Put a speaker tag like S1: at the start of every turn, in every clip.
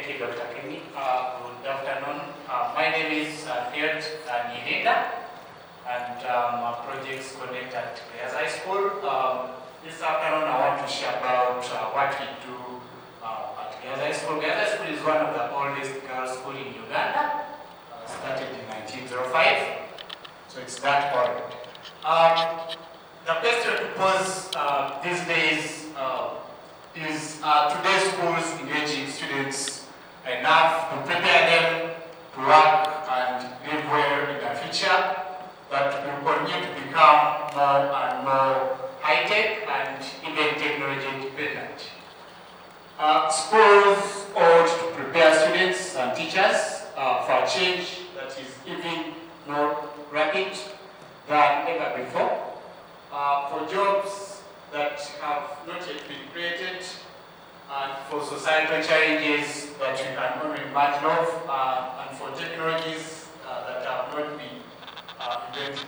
S1: Thank you, Dr. Kemi. Good afternoon. My name is Fiat Nirida, and I'm a projects coordinator at Gayaza High School. This afternoon, I want to share about what we do at Gayaza High School. Gayaza High School is one of the oldest girls' schools in Uganda. Started in 1905, so it's that old. The question to pose these days is today's schools engaging students enough to prepare them to work and live well in the future, that will continue to become more and more high-tech and even technology dependent. Schools ought to prepare students and teachers for a change that is even more rapid than ever before, for jobs that have not yet been created, and for societal challenges that we can only imagine of, and for technologies that have not been invented.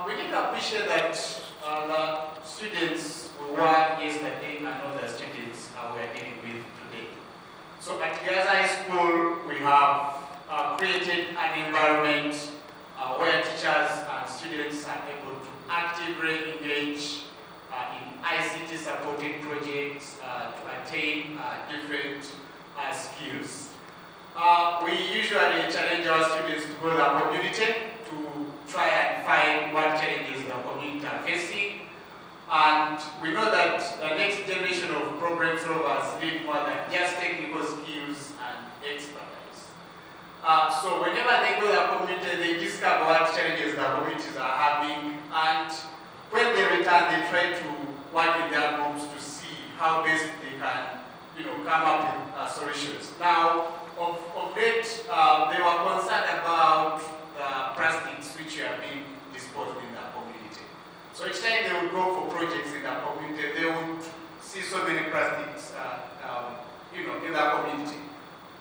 S1: We need to appreciate that the students who were yesterday and not the students we are dealing with today. So at Gayaza High School, we have created an environment where teachers and students are able to actively engage in ICT supported projects to attain different skills. We usually challenge our students to go to the community to try and find what challenges the community are facing. And we know that the next generation of problem solvers need more than just technical skills and expertise. So whenever they go to the community, they discover what challenges the communities are having, and when they return, they try to work in their groups to see how best they can, come up with solutions. Now, of late, they were concerned about the plastics which are being disposed in the community. So each time they would go for projects in the community, they would see so many plastics, in the community.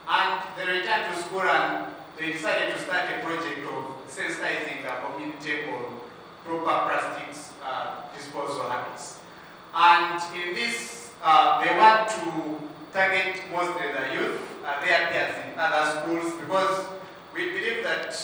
S1: And they returned to school and they decided to start a project of sensitizing the community on proper plastics disposal habits. And in this, they want to target mostly the youth, their peers in other schools, because we believe that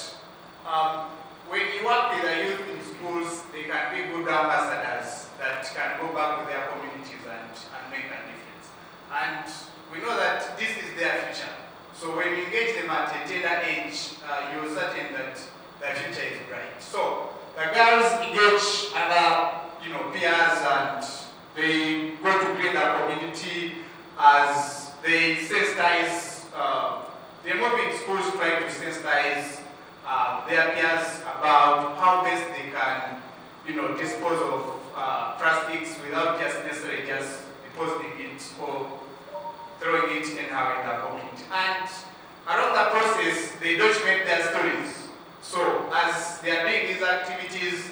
S1: when you work with the youth in schools, they can be good ambassadors that can go back to their communities and make a difference. And we know that this is their future. So when you engage them at a tender age, you're certain that the future is bright. So the girls engage other, peers, and they go to clean the community as they sensitize. They're moving schools trying to sensitize their peers about how best they can, dispose of plastics without just necessarily just depositing it or throwing it anyhow in the community. And along the process, they document their stories. So as they are doing these activities,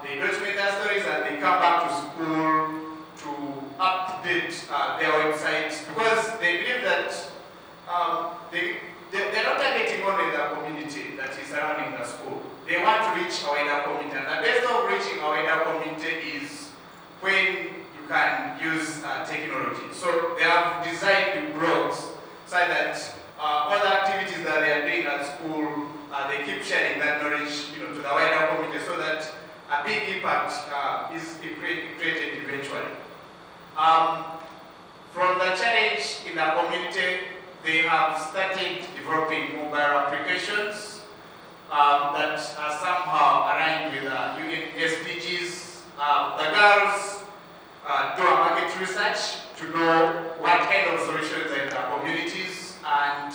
S1: they document their stories and they come back to school to update their websites, because they believe that they're not targeting only the community that is surrounding the school. They want to reach a wider community, and the best of reaching a wider community is when you can use technology. So they have designed blogs so that all the activities that they are doing at school, they keep sharing that knowledge to the wider community, so that a big impact is created eventually. From the challenge in the community, they have started developing mobile applications that are somehow aligned with UN SDGs. The girls do a market research to know what kind of solutions are in the communities, and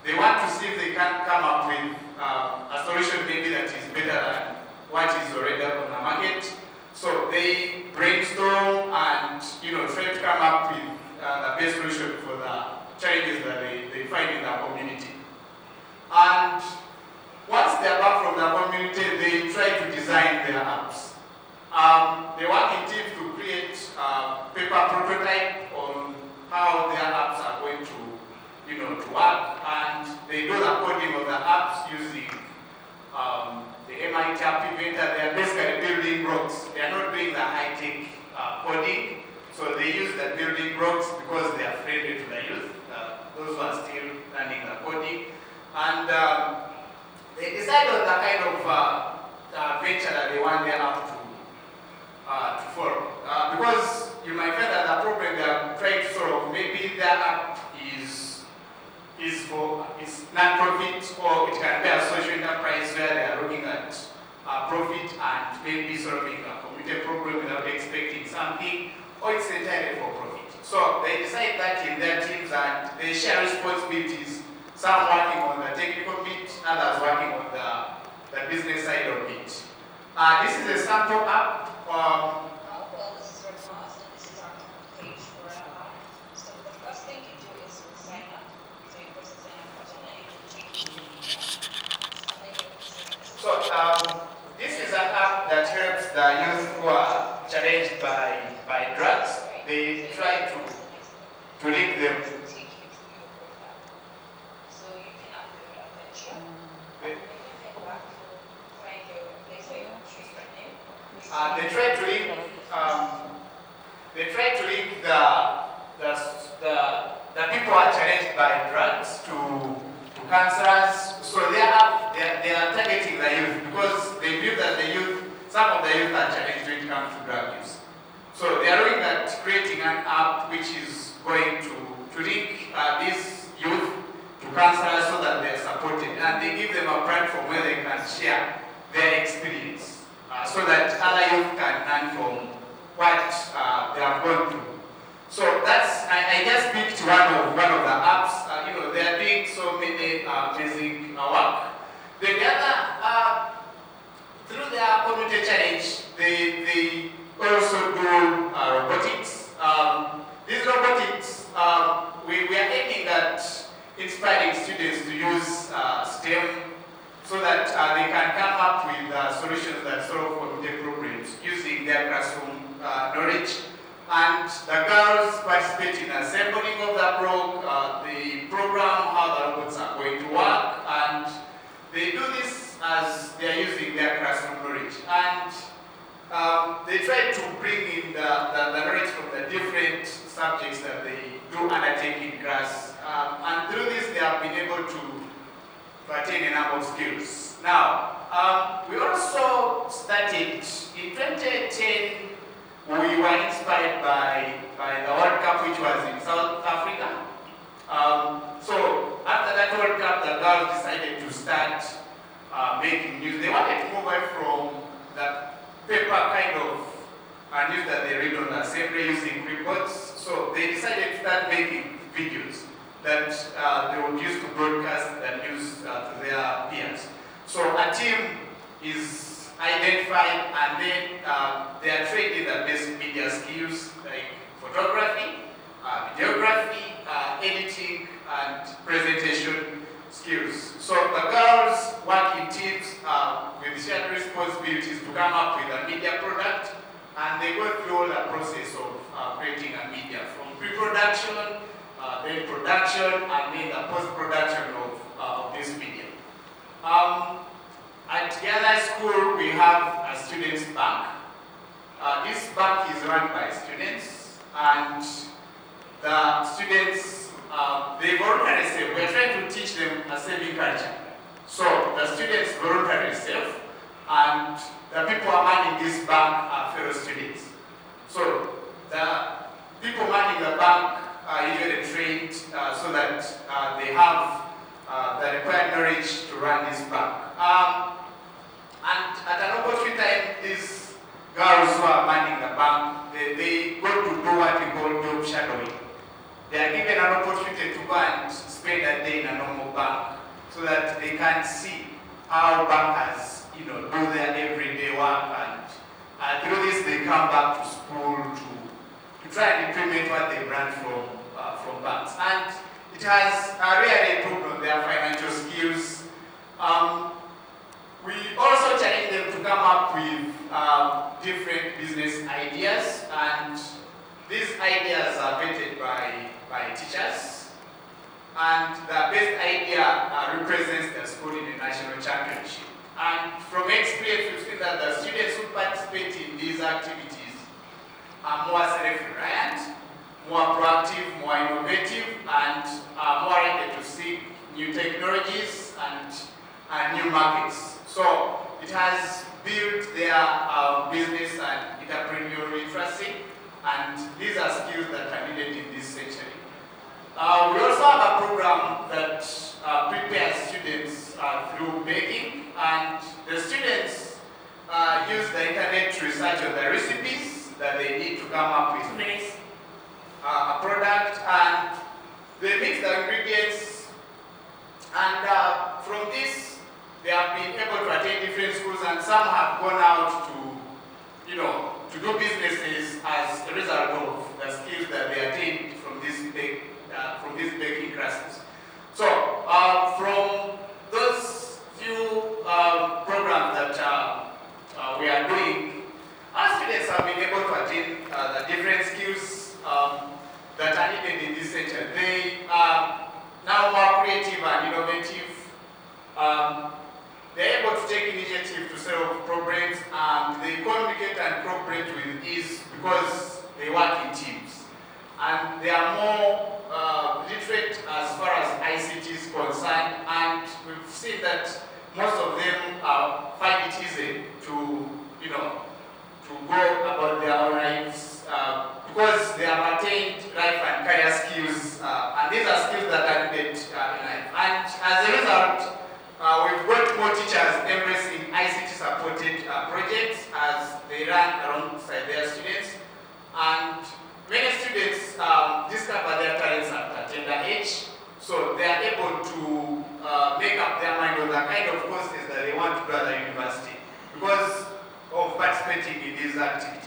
S1: they want to see if they can come up with a solution maybe that is better than what is already on the market. So they brainstorm and try to come up with the best solution for the challenges that they find in the community. And once they are back from the community, they try to design their apps. They work in teams to create a paper prototype on how their apps are going to to work, and they do the coding of the apps using the MIT app inventor. They are basically building blocks. They are not doing the high-tech coding, so they use the building blocks because they are friendly to the youth. decide on the kind of venture that they want their app to follow. Because you might find that the problem they are trying to solve, maybe their app is non-profit, or it can be a social enterprise where they are looking at profit and maybe solving a community problem without expecting something, or it's entirely for profit. So they decide that in their teams and they share responsibilities, some working on the technical bit, others working on the business side of it. This is a sample app.
S2: Well, this is very fast, and this is our page for our app. So the first thing you do is sign up. So you first sign up button, and you can change.
S1: So this is an app that helps the youth who are challenged by drugs. They try to link them.
S2: So you can upload a picture. You can head back to find your place where you choose your name.
S1: They try to link the people who are challenged by drugs to counselors. So they are targeting the youth because they feel that some of the youth are challenged when it comes to drug use. So they are looking at creating an app which is going to link these youth to counselors so that they are supported, and they give them a platform where they can share their experience so that other youth can learn from what they have gone through. So I just picked one of the apps. They are doing so many amazing work. Then the other, through their community challenge, they also do robotics. These robotics, we are aiming at inspiring students to use STEM so that they can come up with solutions that solve community problems using their classroom knowledge. And the girls participate in assembling of the program, how the robots are going to work, and they do this as they are using their classroom knowledge. And they try to bring in the knowledge from the different subjects that they do undertake in class. And through this, they have been able to attain a number of skills. Now, we also started in 2010. We were inspired by the World Cup, which was in South Africa. So after that World Cup, the girls decided to start making news. They wanted to move away from the paper kind of news that they read on the assembly using reports. So they decided to start making videos that they would use to broadcast the news to their peers. So a team is identified, and then they are trained in the basic media skills like photography, videography, editing, and presentation skills. So the girls work in teams with shared responsibilities to come up with a media product, and they go through all the process of creating a media from pre-production, then production, and then the post-production of this media. At Gayaza High School, we have a students' bank. This bank is run by students, and the students, they voluntarily save. We're trying to teach them a saving culture. So the students voluntarily save, and the people who are manning this bank are fellow students. So the people manning the bank are usually trained so that they have the required knowledge to run this bank. And at an opportune time, these girls who are manning the bank, they go to do what we call job shadowing. They are given an opportunity to go and spend a day in a normal bank so that they can see how bankers, do their everyday work, and through this they come back to school to try and implement what they learned from banks. And it has really improved on their financial skills. We also challenge them to come up with different business ideas, and these ideas are vetted by teachers, and the best idea represents the school in the national championship. And from experience, we've seen that the students who participate in these activities are more self-reliant, more proactive, more innovative, and are more likely to seek new technologies and new markets. So it has built their business and entrepreneurial literacy, and these are skills that are needed in this century. We also have a program that prepares students through baking, and the students use the internet to research on the recipes that they need to come up with a product, and they mix the ingredients, and from this they have been able to attend different schools, and some have gone out to, to do businesses as a result of the skills that they attained from these baking classes. So from those few programs that we are doing, our students have been able to attain the different skills that are needed in this sector. They are now more creative and innovative. They're able to take initiative to solve problems, and they communicate and cooperate with ease because they work in teams. And they are more literate as far as ICT is concerned, and we've seen that most of them find it easy to go about their own lives because they have attained life and career skills, and these are skills that are needed in life. And as a result, we've got more teachers embracing ICT-supported projects as they run alongside their students, and many students discover their talents at a tender age, so they are able to make up their mind on the kind of courses that they want to do at the university because of participating in these activities.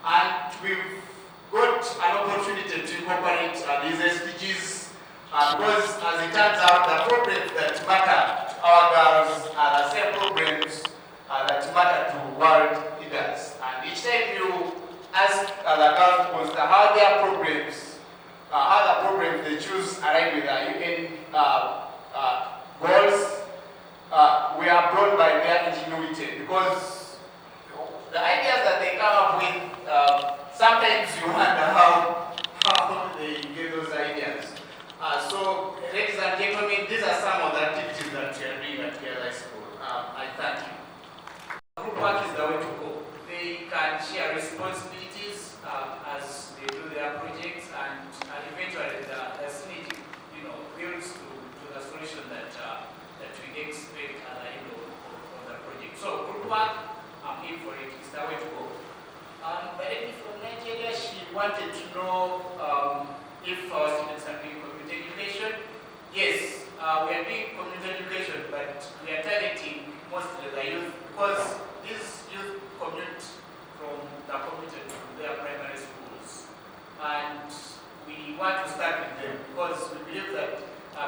S1: And we've got an opportunity to incorporate these SDGs because, as it turns out, the problems that matter to our girls are the same problems that matter to world leaders. And each time you ask the girls to consider how their problems, how the problems they choose align with the UN goals, we are blown by their ingenuity because the ideas that they come up with, sometimes you wonder how they get those ideas. So, ladies and gentlemen, these are some of the activities that we are doing at Gayaza High School. I thank you. Group work is the way to go. They can share responsibilities as they do their projects, and eventually the synergy, builds to the solution that we expect at the end of the project. So, group work, I'm in for it. It's the way to go. But lady from Nigeria, she wanted to know if our students are doing community education. Yes, we are doing community education, but we are targeting mostly the youth because these youth commute from the community to their primary schools. And we want to start with them because we believe that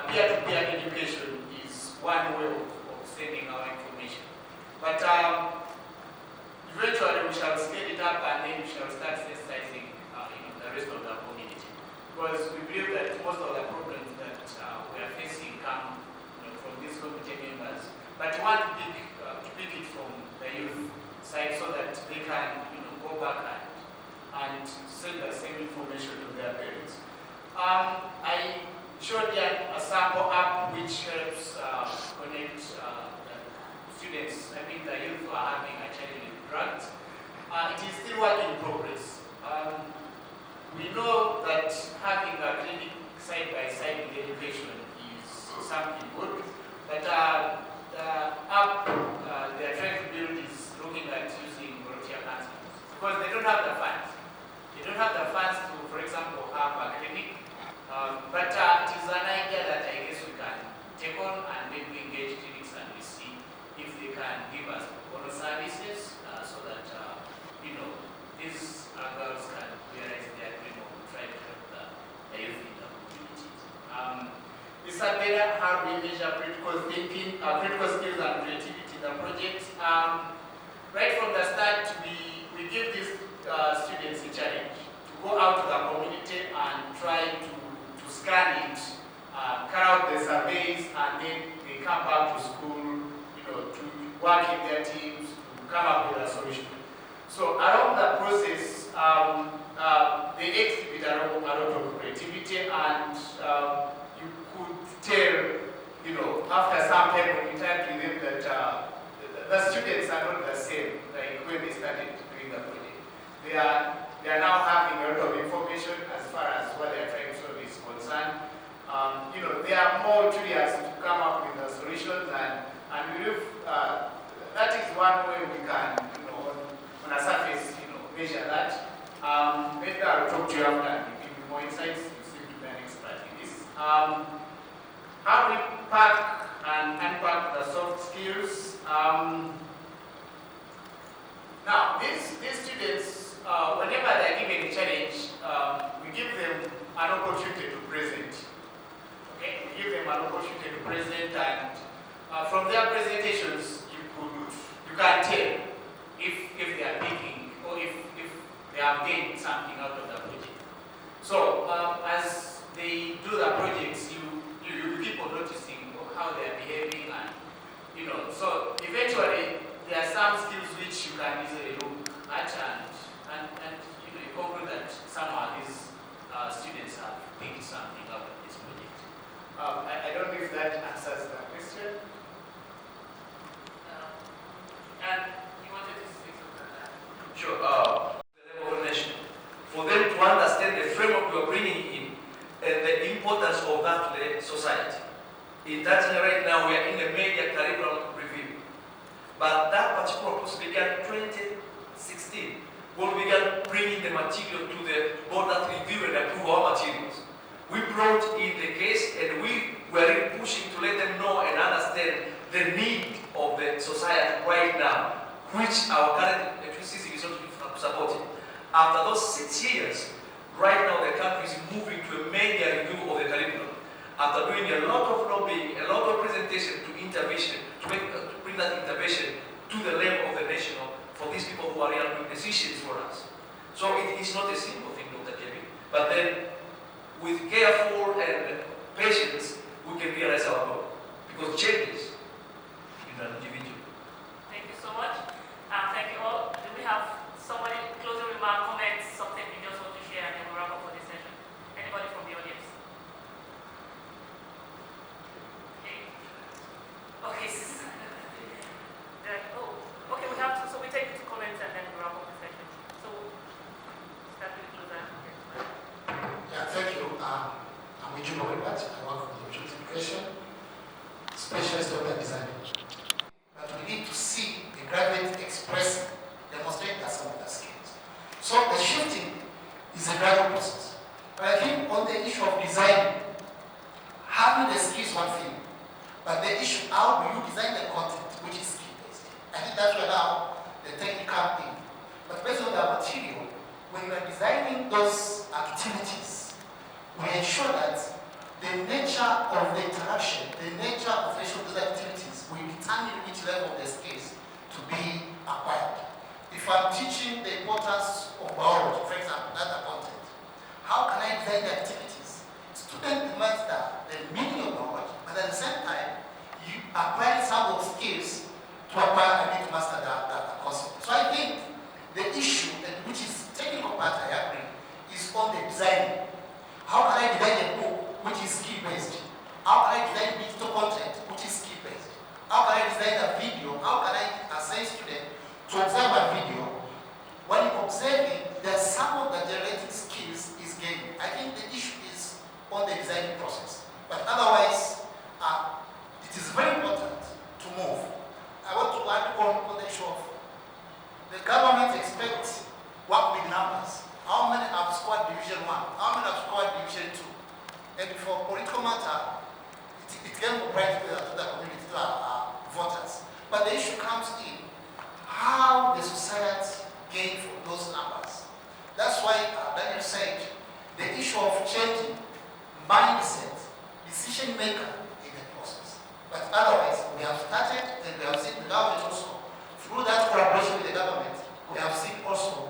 S1: peer-to-peer education is one way of sending our information. But eventually we shall scale it up, and then we shall start sensitizing the rest of the community. Because we believe that most of the problems that we are facing come from these community members. But we want to pick it from the youth side so that they can go back and send the same information to their parents. I showed you a sample app which helps connect students. I mean, the youth who are having a challenge with drugs. It is still work in progress. We know that having a clinic side by side with education is something good, but the app they are trying to build is looking at using volunteer counselors because they don't have the funds. They don't have the funds to, for example, have a clinic. But it is an idea that I guess we can take on and maybe engage clinics and we see if they can give us bonus services so that these girls can realize their dream of trying to help the youth in the communities. This is better how we measure critical thinking, critical skills and creativity in the project. Right from the start, we give these students a challenge to go out to the community and try to scan it, carry out the surveys, and then they come back to school, to work in their teams, to come up with a solution. So along the process, they exhibit a lot of creativity, and you could tell, after some time when you talk to them that the students are not the same like when they started doing the project. They are now having a lot of information as far as what they are trying to solve is concerned. They are more curious to come up with the solutions, and we believe that is one way we can, on a surface, measure that. Maybe I'll talk to you after and give you more insights. You seem to be an expert in this. How we pack and unpack the soft skills. Now, these students, whenever they're given a challenge, we give them an opportunity to present. Okay, we give them an opportunity to present, and from their presentations, you can tell if they are thinking or if they have gained something out of the project. So as they do the projects, you keep on noticing how they are behaving, and so eventually there are some skills which you can easily look at, and you conclude that somehow these students have picked something out of this project. I don't know if that answers the question. And you wanted to say something on that?
S3: Sure. The level of nation. For them to understand the framework we are bringing in and the importance of that to the society. In Tanzania right now, we are in the major curriculum review. But that particular process began 2016, when we began bringing the material to the board that review and approve our materials. We brought in the case, and we were really pushing to let them know and understand the need of the society right now, which our current electricity system is not supporting. After those 6 years, right now the country is moving to a major review of the curriculum. After doing a lot of lobbying, a lot of presentation to intervention, to bring that intervention to the level of the national for these people who are really making decisions for us. So it is not a simple thing, Dr. Kevin, but then with careful and patience, we can realize our goal. Because changes in an individual.
S4: Thank you so much. Thank you all. Do we have somebody, closing remark, comments, something you just want to share, and then we'll wrap up for this session? Anybody from the audience? Okay. Okay, we have to, so we take two comments and then we wrap up the session. So, start with Luzan.
S5: Yeah, thank you. I'm Eugene Robert. I work with the education, specialist of design. But we need to see the graduate express, demonstrate that some of the skills. So the shifting is a gradual process. But I think on the issue of design, having the skills is one thing, but the issue, how do you design the content, which is skill-based? I think that's where now the technical thing. But based on the material, when you are designing those activities, we ensure that the nature of the interaction, the nature of each of those activities will determine which level of the skills to be acquired. If I'm teaching the importance of biology, for example, data content, how can I design the activities? Student demands the meaning of biology, but at the same time, you acquire some of skills to acquire and to master the concept. So I think the issue, which is technical part, I agree, is on the design. How can I design a book which is skill-based? How can I design digital content which is skill-based? How can I design a video? How can I assign student to observe a video? When you're observing, there's some of the generating skills is gaining. I think the issue is on the designing process. But otherwise, it is very important to move. I want to add on the issue of the government expects work with numbers. How many have scored Division 1? How many have scored Division 2? And for political matter, it can go right to the community, to our voters. But the issue comes in how the society gain from those numbers. That's why Daniel said the issue of changing mindset, decision maker in the process. But otherwise, we have started and we have seen the government also, through that collaboration with the government, we have seen also